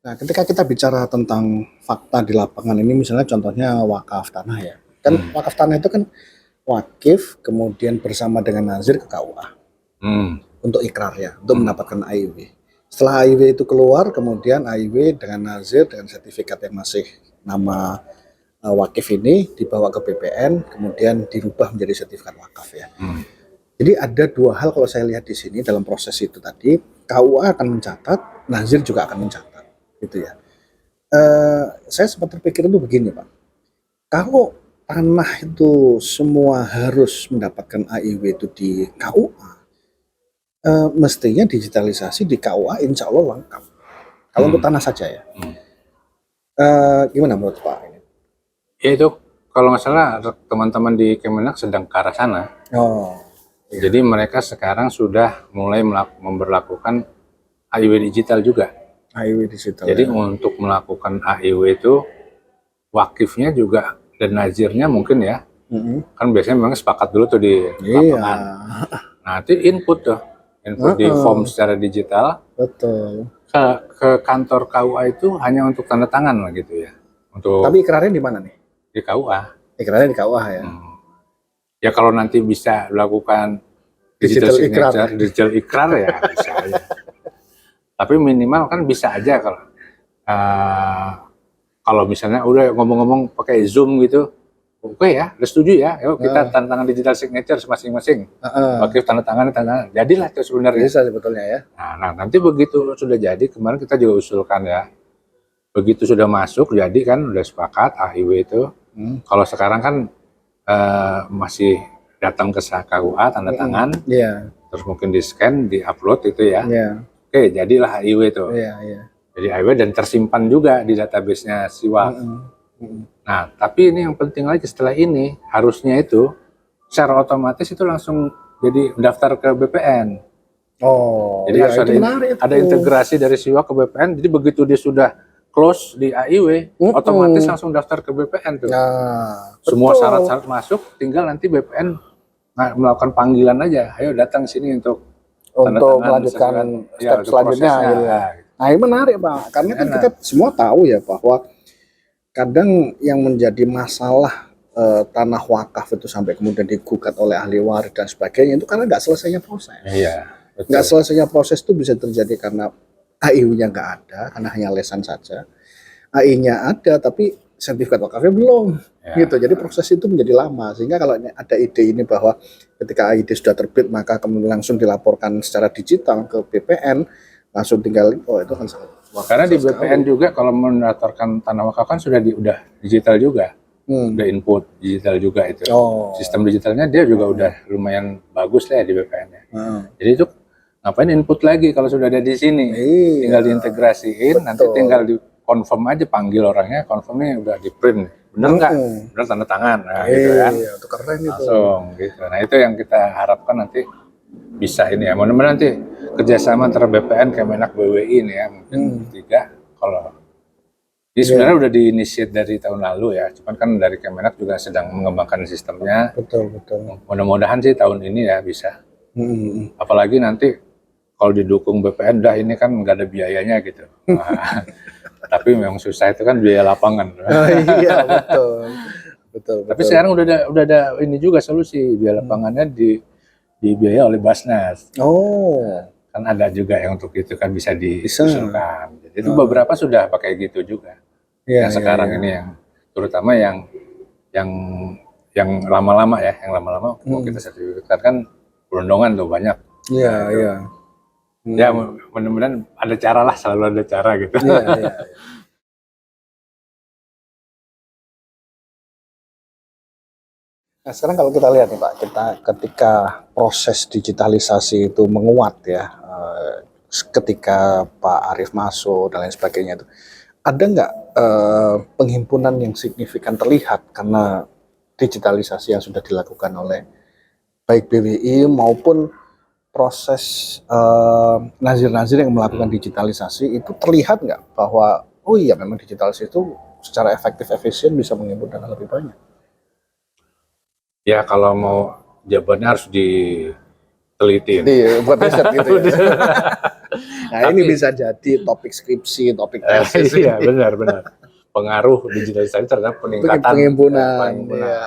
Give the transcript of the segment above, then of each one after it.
Nah, ketika kita bicara tentang fakta di lapangan ini, misalnya contohnya wakaf tanah ya. Kan wakaf tanah itu kan wakif, kemudian bersama dengan nazir ke KUA untuk ikrarnya, untuk mendapatkan AIW. Setelah AIW itu keluar, kemudian AIW dengan nazir, dengan sertifikat yang masih nama wakif ini dibawa ke BPN, kemudian dirubah menjadi sertifikat wakaf ya. Jadi ada dua hal kalau saya lihat di sini dalam proses itu tadi, KUA akan mencatat, nazir juga akan mencatat, gitu ya. Saya sempat terpikir itu begini Pak, kalau tanah itu semua harus mendapatkan AIW itu di KUA, mestinya digitalisasi di KUA insya Allah lengkap. Kalau untuk tanah saja ya. Gimana menurut Pak? Ya itu kalau nggak salah teman-teman di Kemenak sedang ke arah sana. Oh, iya. Jadi mereka sekarang sudah mulai memberlakukan AIW digital juga. AIW digital. Jadi ya. untuk melakukan AIW itu wakifnya juga dan nazirnya mungkin ya. Kan biasanya memang sepakat dulu tuh di lapangan. Nanti input di form secara digital. Betul. Ke kantor KUA itu hanya untuk tanda tangan lah gitu ya. Tapi ikrarnya di mana nih? Di KUA. Ikrarnya di KUA ya. Ya kalau nanti bisa dilakukan digital signature, digital ikrar ya bisa aja. Tapi minimal kan bisa aja kalau misalnya udah ngomong-ngomong pakai Zoom gitu, oke ya, udah setuju ya, yuk kita tanda tangan digital signature masing-masing. Pakai tanda tangan, jadilah itu sebenarnya. Bisa sebetulnya ya. Nah, nanti begitu sudah jadi, kemarin kita juga usulkan ya, begitu sudah masuk, jadi kan udah sepakat AIW itu. Kalau sekarang kan masih datang ke KUA tanda tangan, terus mungkin di scan, di upload itu ya. Oke, jadilah AIW itu. Jadi AIW dan tersimpan juga di database-nya Siwak. Nah, tapi ini yang penting lagi setelah ini harusnya itu secara otomatis itu langsung jadi daftar ke BPN. Oh, jadi harus ada integrasi dari Siwak ke BPN. Jadi begitu dia sudah close di AIW, otomatis langsung daftar ke BPN tuh. Semua syarat-syarat masuk, tinggal nanti BPN melakukan panggilan aja. Ayo datang sini untuk melanjutkan step selanjutnya. Nah, ini menarik Pak, karena kan kita semua tahu ya bahwa kadang yang menjadi masalah tanah wakaf itu sampai kemudian digugat oleh ahli waris dan sebagainya itu karena nggak selesainya proses. Nggak selesainya proses itu bisa terjadi karena AIU-nya nggak ada, karena hanya lesan saja. AI-nya ada, tapi sertifikat wakafnya belum. Gitu. Jadi proses itu menjadi lama. Sehingga kalau ada ide ini bahwa ketika AID sudah terbit, maka kemudian langsung dilaporkan secara digital ke BPN, langsung tinggal, itu kan sangat. Karena di BPN juga kalau mendaftarkan tanah wakaf kan sudah digital juga. Udah input digital juga itu. Sistem digitalnya dia juga udah lumayan bagus lah ya di BPN ya. Jadi itu ngapain input lagi kalau sudah ada di sini? Tinggal diintegrasiin, nanti tinggal di confirm aja, panggil orangnya, confirmnya udah di print. Bener nggak? Bener tanda tangan. Nah, gitu kan. Itu keren itu. Langsung gitu. Nah, itu yang kita harapkan nanti bisa ini ya. Mudah-mudahan nanti kerjasama antara BPN, Kemenak, BWI ini ya, mungkin tiga. Kalau ini sebenarnya udah diinisiat dari tahun lalu ya, cuman kan dari Kemenak juga sedang mengembangkan sistemnya. Betul. Mudah-mudahan sih tahun ini ya bisa. Apalagi nanti kalau didukung BPN, dah ini kan nggak ada biayanya gitu. Tapi memang susah itu kan biaya lapangan. Iya betul. Tapi sekarang udah ada ini juga solusi, biaya lapangannya dibiayai oleh Basnas. Kan ada juga yang untuk itu kan bisa diusulkan. Jadi itu beberapa sudah pakai gitu juga. Yang sekarang ini yang terutama yang lama-lama ya, yang lama-lama mau kita sertifikatkan kan perundungan tuh banyak. Iya. Ya mudah-mudahan ada cara lah, selalu ada cara gitu. Iya. Nah, sekarang kalau kita lihat nih Pak, ketika proses digitalisasi itu menguat ya, ketika Pak Arief masuk dan lain sebagainya itu, ada nggak penghimpunan yang signifikan terlihat karena digitalisasi yang sudah dilakukan oleh baik BWI maupun proses nazir-nazir yang melakukan digitalisasi itu terlihat nggak bahwa oh iya memang digitalisasi itu secara efektif efisien bisa menghimpun dana lebih banyak? Ya kalau mau jawabannya harus diteliti. Buat riset gitu ya. Nah, ini bisa jadi topik skripsi, topik tesis. Iya, benar. Pengaruh digitalisasi terhadap peningkatan Pengimpunan. Ya.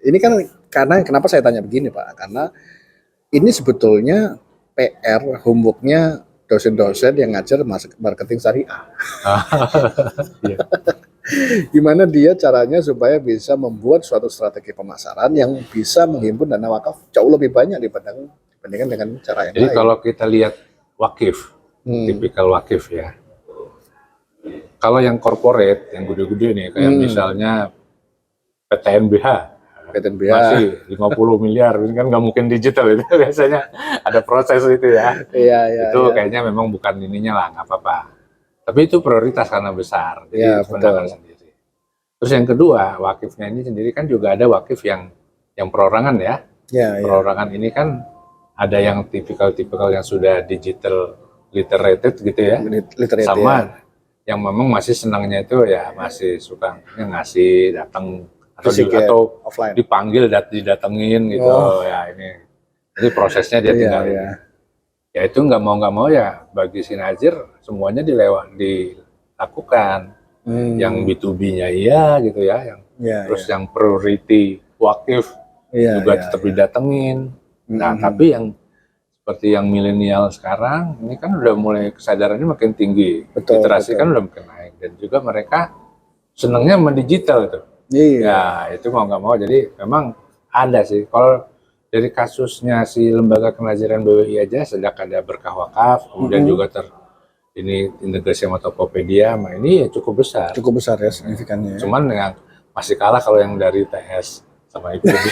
Ini kan karena kenapa saya tanya begini, Pak? Karena ini sebetulnya PR homework-nya dosen-dosen yang ngajar marketing syariah. Iya. Gimana dia caranya supaya bisa membuat suatu strategi pemasaran yang bisa menghimpun dana wakaf jauh lebih banyak dibandingkan dengan cara yang Jadi lain. kalau kita lihat wakif, tipikal wakif ya. Kalau yang corporate, yang gede-gede nih, kayak misalnya PTNBH, masih 50 miliar, ini kan nggak mungkin digital itu biasanya ada proses itu ya. Itu kayaknya memang bukan ininya lah, nggak apa-apa. Tapi itu prioritas karena besar, jadi pendanaan sendiri. Terus yang kedua, wakifnya ini sendiri kan juga ada wakif yang perorangan ya. Perorangan ini kan ada yang tipikal yang sudah digital literated gitu ya, sama yang memang masih senangnya itu ya masih suka ngasih datang atau offline. Dipanggil didatengin gitu ya ini. Jadi prosesnya dia tinggal ini. Ya itu nggak mau ya bagi si Nazir semuanya dilakukan. Yang B2B-nya iya gitu ya, terus yang priority wakif juga tetap didatengin. Nah tapi yang seperti yang milenial sekarang ini kan udah mulai kesadarannya makin tinggi, literasi kan udah makin naik dan juga mereka senangnya mendigital itu. Ya itu mau nggak mau, jadi memang ada sih. Kalau dari kasusnya si lembaga kenaziran BWI aja sejak ada berkah wakaf, kemudian juga ini integrasi sama Tokopedia, ini ya cukup besar. Cukup besar ya signifikannya. Cuman yang masih kalah kalau yang dari TS sama IPB.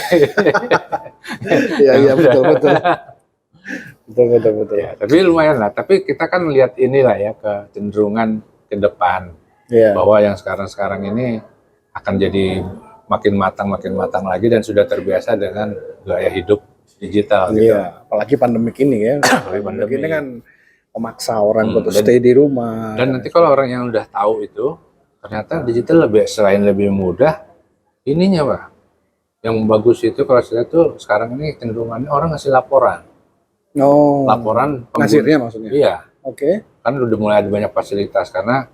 Iya betul. Betul. Ya, tapi lumayan lah. Tapi kita kan lihat inilah ya kecenderungan ke depan bahwa yang sekarang ini akan jadi makin matang lagi dan sudah terbiasa dengan gaya hidup digital. Gitu. Apalagi pandemik ini ya. Pandemik ini kan memaksa orang untuk stay di rumah. Dan nanti kalau orang yang udah tahu itu ternyata digital selain lebih mudah, ininya Pak. Yang bagus itu kalau saya tuh sekarang ini cenderungannya orang ngasih laporan. Laporan nasirnya maksudnya. Iya. Oke. Kan udah mulai ada banyak fasilitas karena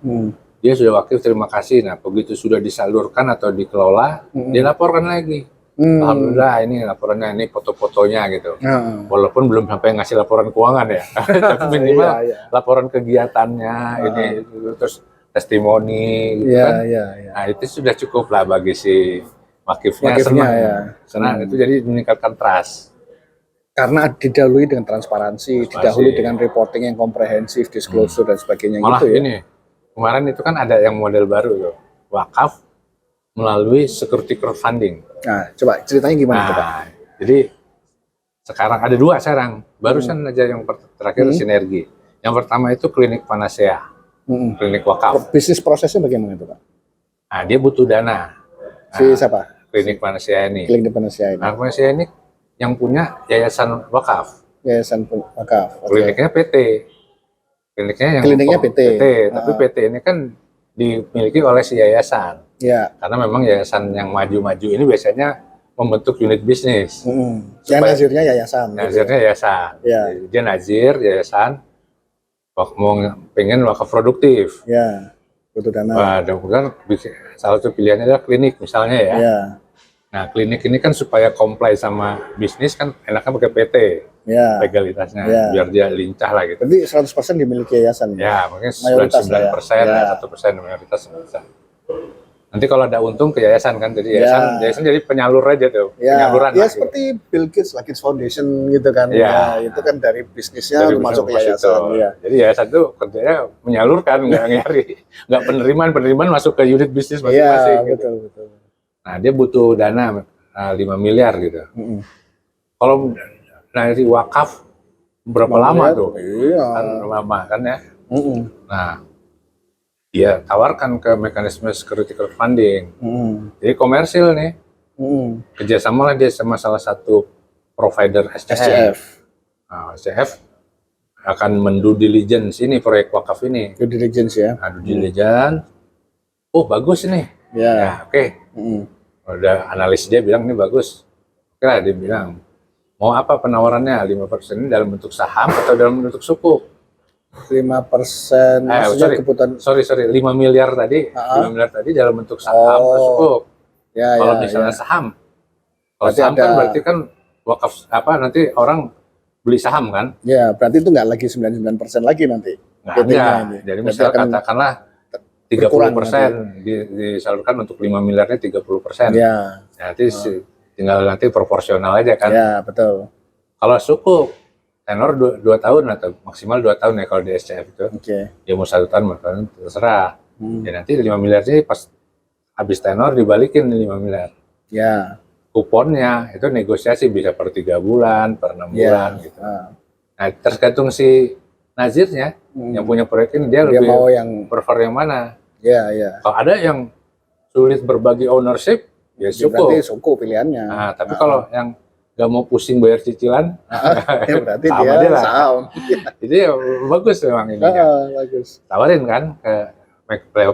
dia sudah wakif terima kasih. Nah begitu sudah disalurkan atau dikelola, dilaporkan lagi. Alhamdulillah ini laporannya, ini foto-fotonya gitu. Walaupun belum sampai ngasih laporan keuangan ya, tapi minimal laporan kegiatannya ini terus testimoni gitu kan. Nah itu sudah cukup lah bagi si wakifnya senang. Karena itu jadi meningkatkan trust. Karena didahului dengan transparansi, didahului dengan reporting yang komprehensif, disclosure dan sebagainya. Malah gitu ya. ini, kemarin itu kan ada yang model baru tuh, wakaf melalui security crowdfunding. Nah, coba ceritanya gimana tuh Pak? Jadi sekarang ada dua sekarang, barusan aja yang terakhir sinergi. Yang pertama itu klinik Panacea, klinik wakaf. Bisnis prosesnya bagaimana itu Pak? Nah, dia butuh dana. Siapa? Klinik Panacea ini. Klinik Panacea ini. Nah, Panacea ini yang punya yayasan wakaf. Yayasan wakaf. Kliniknya PT. Kliniknya PT. Tapi PT ini kan dimiliki oleh si yayasan. Karena memang yayasan yang maju-maju ini biasanya membentuk unit bisnis. Yang nazirnya yayasan. Nazirnya yayasan. Dia nazir yayasan. Pengen wakaf produktif. Butuh dana. Wah, kemudian salah satu pilihannya adalah klinik misalnya ya. Nah, klinik ini kan supaya comply sama bisnis kan enaknya pakai PT. Legalitasnya biar dia lincah lah gitu. Jadi 100% dimiliki yayasan. Ya, mungkin 99% ya 1% mayoritas bisa. Nanti kalau ada untung ke yayasan kan, jadi yayasan jadi penyalur aja tuh, penyaluran. Ya seperti Bill Gates, Gates Foundation gitu kan. Itu kan dari bisnisnya dari masuk ke yayasan. Jadi yayasan tuh kerjanya menyalurkan, nggak nyari, nggak penerimaan masuk ke unit bisnis masing-masing. Betul. Nah dia butuh dana 5 miliar gitu. Kalau dari wakaf berapa lama tuh? Kan lama kan ya. Nah dia tawarkan ke mekanisme security crowdfunding. Jadi komersil nih. Kerjasama lah dia sama salah satu provider SCF. Nah, SCF akan mendue diligence ini proyek wakaf ini. Due diligence ya. Due diligence. Oh bagus nih. Oke. Udah analis dia bilang ini bagus. Oke lah dia bilang mau apa penawarannya 5% ini dalam bentuk saham atau dalam bentuk sukuk. 5%, maksudnya kebutuhan. Sorry, 5 miliar tadi, 5 miliar tadi dalam bentuk saham sukuk. Ya, kalau misalnya saham, kalau berarti saham kan berarti kan wakaf nanti orang beli saham kan? Ya, berarti itu nggak lagi 99% lagi nanti. Nggak. Jadi misalnya katakanlah 30% disalurkan untuk 5 miliarnya 30%. Ya. Nanti tinggal nanti proporsional aja kan? Ya, betul. Kalau sukuk tenor 2 tahun atau maksimal 2 tahun ya kalau di SCF itu. Ya mau 1 tahun, 4 tahun terserah. Ya nanti 5 miliarnya pas habis tenor dibalikin 5 miliar. Ya. Kuponnya itu negosiasi bisa per 3 bulan, per 6 bulan gitu. Nah, tergantung si nazirnya yang punya proyek ini dia lebih mau yang prefer yang mana. Ya. Kalau ada yang sulit berbagi ownership, ya sukuk. Berarti sukuk pilihannya. Nah, tapi kalau yang nggak mau pusing bayar cicilan, ya berarti dia saham. Jadi ya, bagus memang ini. Bagus. Tawarin kan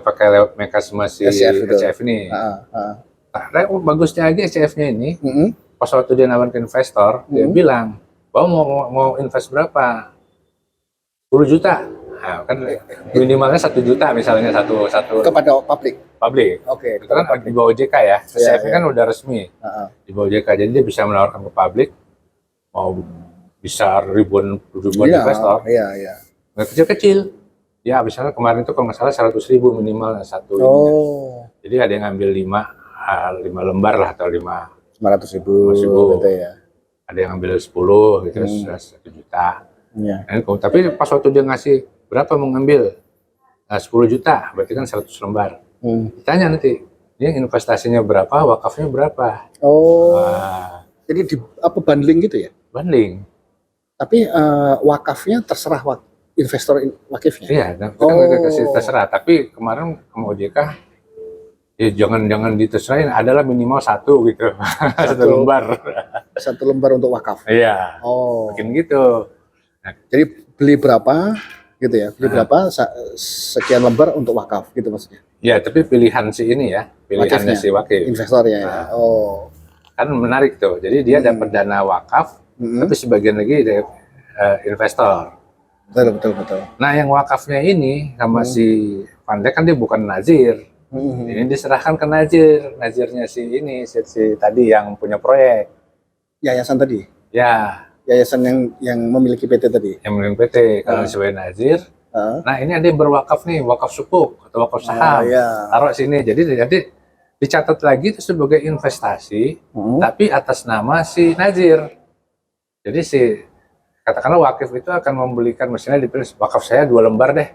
pakai lewat mekanisme si SCF ini. Nah, bagusnya lagi SCF-nya ini, pas waktu dia nawarin ke investor, dia bilang, bahwa mau invest berapa? 10 juta. Nah, kan minimalnya 1 juta misalnya satu kepada publik. Oke. Itu kan di bawah OJK ya. SCF kan udah resmi di bawah OJK, jadi dia bisa menawarkan ke publik mau bisa ribuan investor. Iya. Nggak kecil-kecil. Ya, misalnya kemarin itu kalau nggak salah 100.000 minimal satu. Jadi ada yang ngambil 5 lembar lah atau 500.000 gitu ya. Ada yang ngambil 10 gitu, 1 juta. Ya. Tapi pas waktu dia ngasih berapa mau ngambil 10 juta, berarti kan 100 lembar. Ditanya nanti, dia investasinya berapa, wakafnya berapa. Jadi bundling gitu ya? Bundling. Tapi wakafnya terserah investor wakifnya? Iya, kan udah kasih terserah. Tapi kemarin sama OJK, ya jangan diteserahin, adalah minimal 1 gitu. 1 lembar. 1 lembar untuk wakaf? Iya. Bikin gitu. Nah, jadi beli berapa gitu ya? Beli berapa sekian lembar untuk wakaf gitu maksudnya? Ya, tapi pilihan si ini ya, pilihannya si wakif. Investornya ya. Kan menarik tuh. Jadi dia dapat dana wakaf, tapi sebagian lagi dari investor. Betul. Nah, yang wakafnya ini sama si Pandai kan dia bukan nazir. Ini diserahkan ke nazirnya si tadi yang punya proyek. Yayasan tadi? Ya. Yayasan yang memiliki PT tadi? Yang memiliki PT, kalau sebagai nazir. Nah, ini ada yang berwakaf nih, wakaf sukuk atau wakaf saham. Taruh sini. Jadi dicatat lagi itu sebagai investasi, tapi atas nama si nazir. Jadi katakanlah wakif itu akan membelikan, misalnya dipilih wakaf saya 2 lembar deh.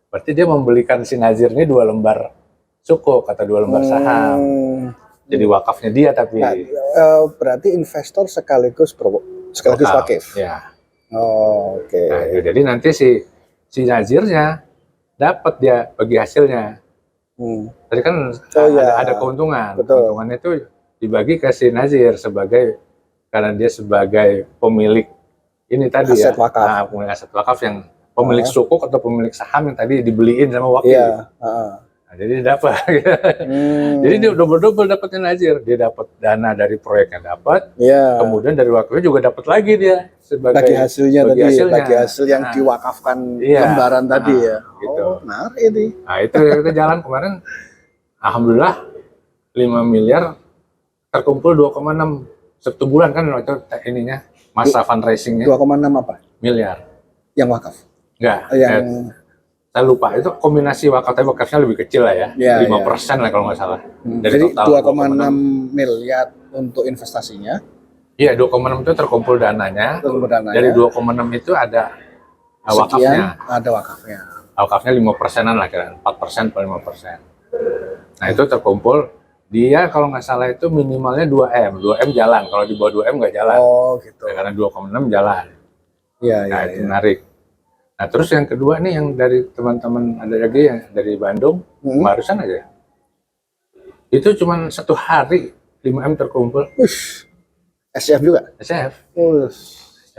Berarti dia membelikan si nazir ini 2 lembar sukuk atau 2 lembar saham. Jadi wakafnya dia tapi. Berarti investor sekaligus wakif. Ya. Oke. Nah, jadi nanti si nazirnya dapat dia bagi hasilnya. Tadi kan ada keuntungan. Betul. Keuntungannya itu dibagi ke si nazir karena dia sebagai pemilik ini tadi aset wakaf. Nah, pemilik aset wakaf yang pemilik sukuk atau pemilik saham yang tadi dibeliin sama wakil. Nah, jadi dia dapat. Jadi dia double dapatnya nazir. Dia dapat dana dari proyeknya dapat. Kemudian dari wakilnya juga dapat lagi dia sebagai bagi hasilnya bagi hasil yang diwakafkan lembaran tadi ya. Gitu. Menarik ini. Nah, itu kita jalan kemarin. Alhamdulillah 5 miliar terkumpul 2,6 1 bulan kan itu ininya masa fundraisingnya. 2,6 apa? Miliar. Yang wakaf? Enggak. Saya lupa, itu kombinasi wakaf, tapi wakafnya lebih kecil lah ya. 5% lah kalau nggak salah. Dari jadi 2,6 miliar untuk investasinya? Iya, 2,6 itu terkumpul dananya. Dari 2,6 itu ada wakafnya. Ada wakafnya. Wakafnya 5%-an lah kira, 4% atau 5%. Nah, itu terkumpul. Dia kalau nggak salah itu minimalnya 2M. 2M jalan, kalau di bawah 2M nggak jalan. Gitu. Ya, karena 2,6 jalan. Iya. Itu menarik. Nah, terus yang kedua nih yang dari teman-teman ada lagi yang dari Bandung, barusan aja. Itu cuma 1 hari 5M terkumpul. SCF juga? SCF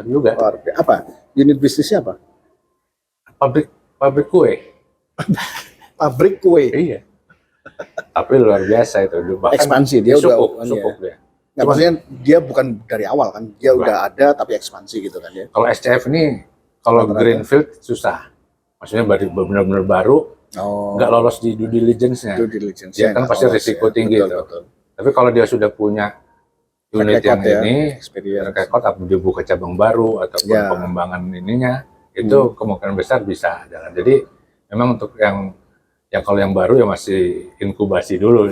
juga. Apa? Unit bisnisnya apa? Pabrik kue. Pabrik kue? Iya. Tapi luar biasa itu. Bahkan ekspansi dia sukuk dia. Nggak, maksudnya dia bukan dari awal kan? Dia udah ada tapi ekspansi gitu kan ya? Kalau SCF ini, kalau greenfield susah. Maksudnya benar-benar baru, nggak lolos di due diligence-nya. Due diligence Dia kan pasti risiko tinggi betul, tuh. betul. Tapi kalau dia sudah punya unit yang ini, experience. record atau dia buka cabang baru ataupun Ya. pengembangan ininya, itu kemungkinan besar bisa jalan. Jadi memang untuk yang kalau yang baru ya masih inkubasi dulu.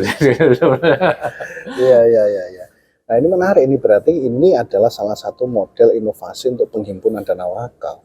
Iya. Nah ini menarik, ini berarti ini adalah salah satu model inovasi untuk penghimpunan dana wakaf.